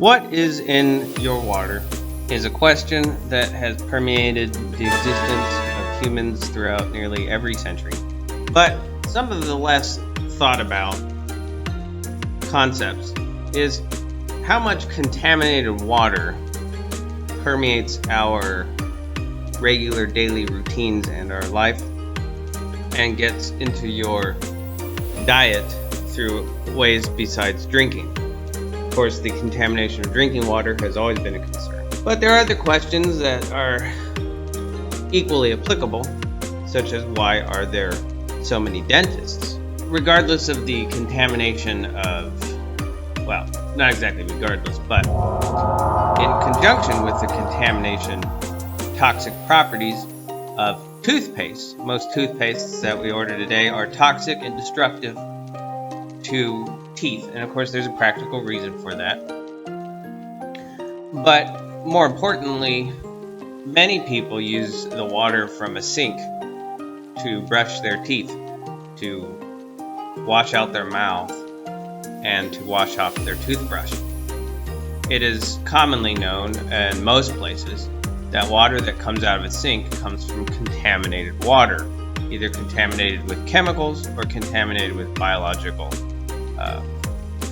What is in your water is a question that has permeated the existence of humans throughout nearly every century. But some of the less thought about concepts is how much contaminated water permeates our regular daily routines and our life and gets into your diet through ways besides drinking. Of course, the contamination of drinking water has always been a concern. But there are other questions that are equally applicable, such as why are there so many dentists? Regardless of the contamination of, well, not exactly regardless, but in conjunction with the contamination, toxic properties of toothpaste. Most toothpastes that we order today are toxic and destructive to teeth, and of course there's a practical reason for that. But more importantly, many people use the water from a sink to brush their teeth, to wash out their mouth, and to wash off their toothbrush. It is commonly known in most places that water that comes out of a sink comes from contaminated water, either contaminated with chemicals or contaminated with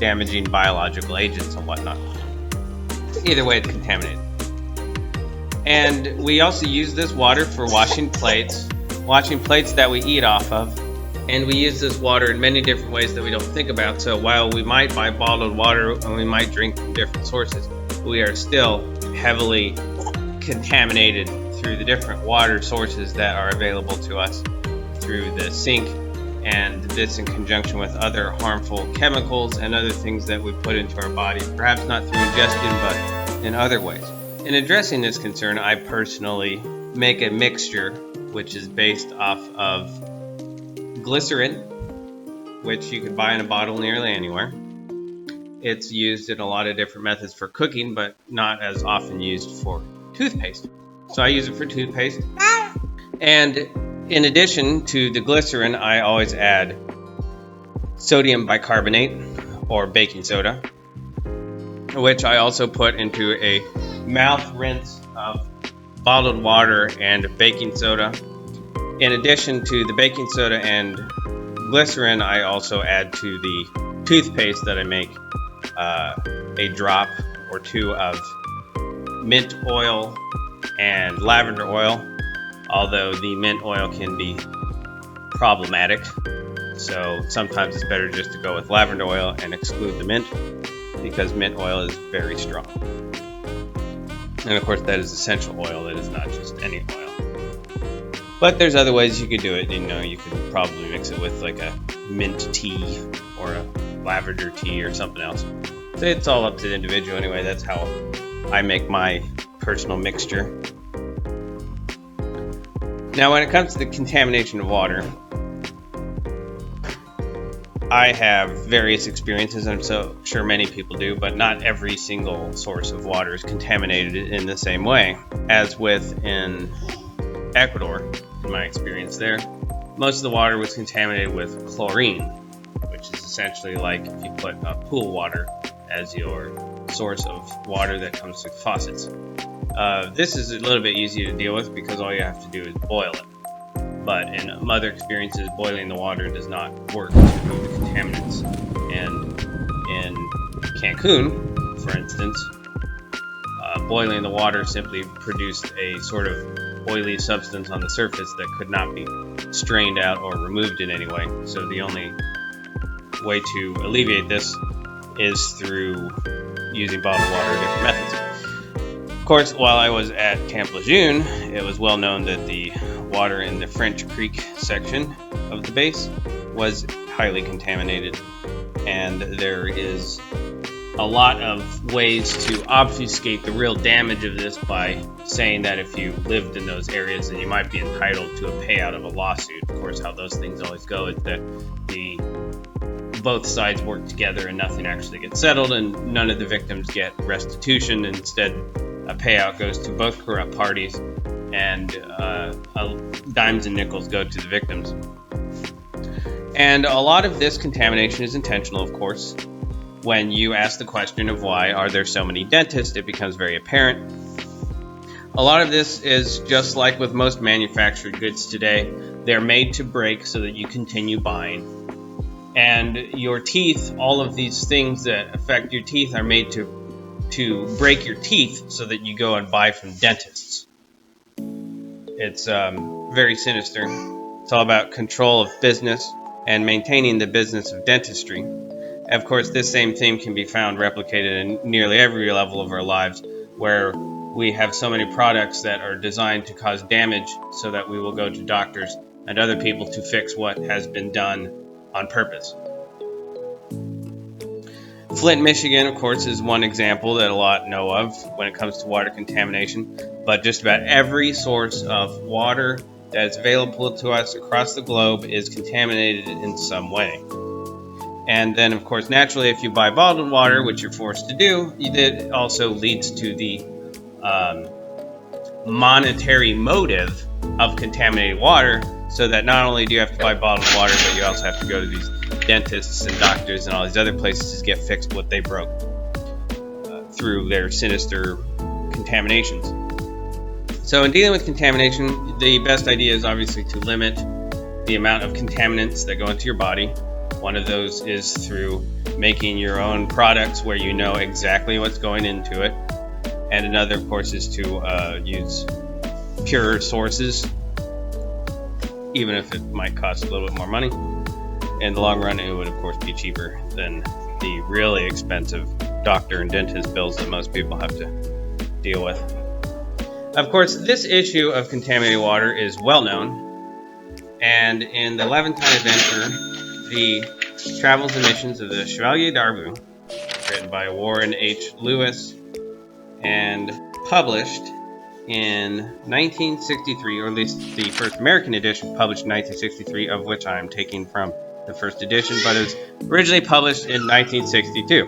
damaging biological agents and whatnot. Either way, it's contaminated. And we also use this water for washing plates that we eat off of. And we use this water in many different ways that we don't think about. So while we might buy bottled water and we might drink from different sources, we are still heavily contaminated through the different water sources that are available to us through the sink, and this in conjunction with other harmful chemicals and other things that we put into our body, perhaps not through ingestion, but in other ways. In addressing this concern, I personally make a mixture which is based off of glycerin, which you can buy in a bottle nearly anywhere. It's used in a lot of different methods for cooking, but not as often used for toothpaste. So I use it for toothpaste. And in addition to the glycerin, I always add sodium bicarbonate or baking soda, which I also put into a mouth rinse of bottled water and baking soda. In addition to the baking soda and glycerin, I also add to the toothpaste that I make a drop or two of mint oil and lavender oil, although the mint oil can be problematic, so sometimes it's better just to go with lavender oil and exclude the mint, because mint oil is very strong. And of course that is essential oil, that is not just any oil. But there's other ways you could do it. You could probably mix it with like a mint tea or a lavender tea or something else. So it's all up to the individual anyway. That's how I make my personal mixture. Now, when it comes to the contamination of water, I have various experiences, and I'm so sure many people do, but not every single source of water is contaminated in the same way. As with in Ecuador, in my experience there, most of the water was contaminated with chlorine, which is essentially like if you put pool water as your source of water that comes through faucets. This is a little bit easier to deal with because all you have to do is boil it. But in other experiences, boiling the water does not work to remove the contaminants. And in Cancun, for instance, boiling the water simply produced a sort of oily substance on the surface that could not be strained out or removed in any way. So the only way to alleviate this is through using bottled water or different methods. Of course, while I was at Camp Lejeune, it was well known that the water in the French Creek section of the base was highly contaminated, and there is a lot of ways to obfuscate the real damage of this by saying that if you lived in those areas, then you might be entitled to a payout of a lawsuit. Of course, how those things always go is that both sides work together and nothing actually gets settled, and none of the victims get restitution. Instead, a payout goes to both corrupt parties, and dimes and nickels go to the victims. And a lot of this contamination is intentional, of course. when you ask the question of why are there so many dentists, it becomes very apparent. A lot of this is just like with most manufactured goods today. They're made to break so that you continue buying. And your teeth, all of these things that affect your teeth are made to break your teeth so that you go and buy from dentists. It's very sinister. It's all about control of business and maintaining the business of dentistry. Of course, this same theme can be found replicated in nearly every level of our lives, where we have so many products that are designed to cause damage so that we will go to doctors and other people to fix what has been done on purpose. Flint, Michigan, of course, is one example that a lot know of when it comes to water contamination, but just about every source of water that is available to us across the globe is contaminated in some way. And then, of course, naturally, if you buy bottled water, which you're forced to do, it also leads to the monetary motive of contaminated water, so that not only do you have to buy bottled water, but you also have to go to these dentists and doctors and all these other places to get fixed what they broke through their sinister contaminations. So in dealing with contamination, the best idea is obviously to limit the amount of contaminants that go into your body. One of those is through making your own products where you know exactly what's going into it. And another, of course, is to use pure sources, even if it might cost a little bit more money. In the long run, it would, of course, be cheaper than the really expensive doctor and dentist bills that most people have to deal with. Of course, this issue of contaminated water is well known, and in the Levantine Adventure, the Travels and Missions of the Chevalier d'Arvou, written by Warren H. Lewis and published in 1963, or at least the first American edition published in 1963, of which I'm taking from the first edition, but it was originally published in 1962.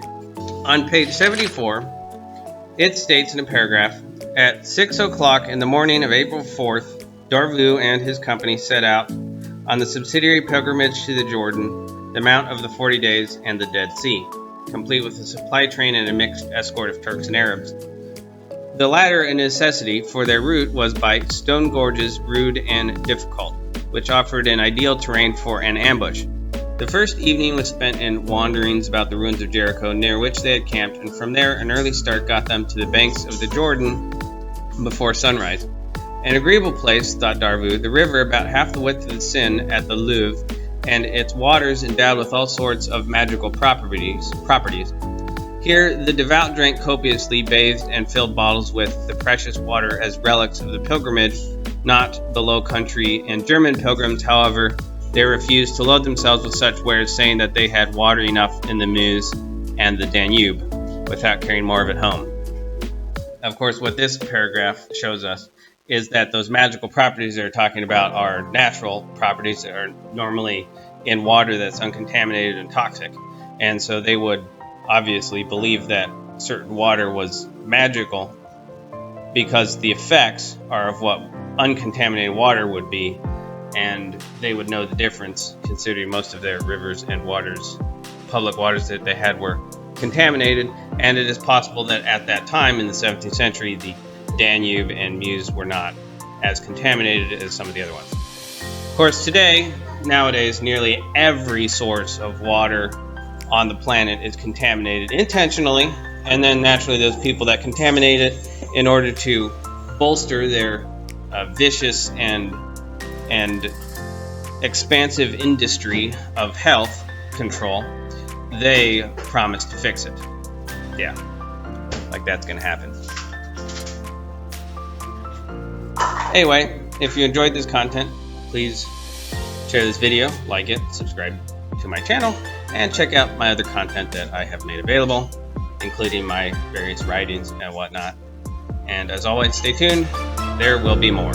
On page 74, it states in a paragraph, at 6 o'clock in the morning of April 4th, d'Arvou and his company set out on the subsidiary pilgrimage to the Jordan, the Mount of the 40 Days, and the Dead Sea, complete with a supply train and a mixed escort of Turks and Arabs. The latter a necessity, for their route was by stone gorges rude and difficult, which offered an ideal terrain for an ambush. The first evening was spent in wanderings about the ruins of Jericho, near which they had camped, and from there an early start got them to the banks of the Jordan before sunrise. An agreeable place, thought d'Arvou, the river about half the width of the Seine at the Louvre, and its waters endowed with all sorts of magical properties. Here the devout drank copiously, bathed, and filled bottles with the precious water as relics of the pilgrimage, not the Low Country and German pilgrims, however. They refused to load themselves with such wares, saying that they had water enough in the Meuse and the Danube, without carrying more of it home. Of course, what this paragraph shows us is that those magical properties they're talking about are natural properties that are normally in water that's uncontaminated and toxic. And so they would obviously believe that certain water was magical because the effects are of what uncontaminated water would be, and they would know the difference, considering most of their rivers and waters, public waters that they had, were contaminated. And it is possible that at that time in the 17th century, the Danube and Meuse were not as contaminated as some of the other ones. Of course, nowadays, nearly every source of water on the planet is contaminated intentionally, and then naturally those people that contaminate it in order to bolster their vicious and expansive industry of health control, they promise to fix it. Yeah, like that's gonna happen. Anyway, if you enjoyed this content, please share this video, like it, subscribe to my channel, and check out my other content that I have made available, including my various writings and whatnot. And as always, stay tuned, there will be more.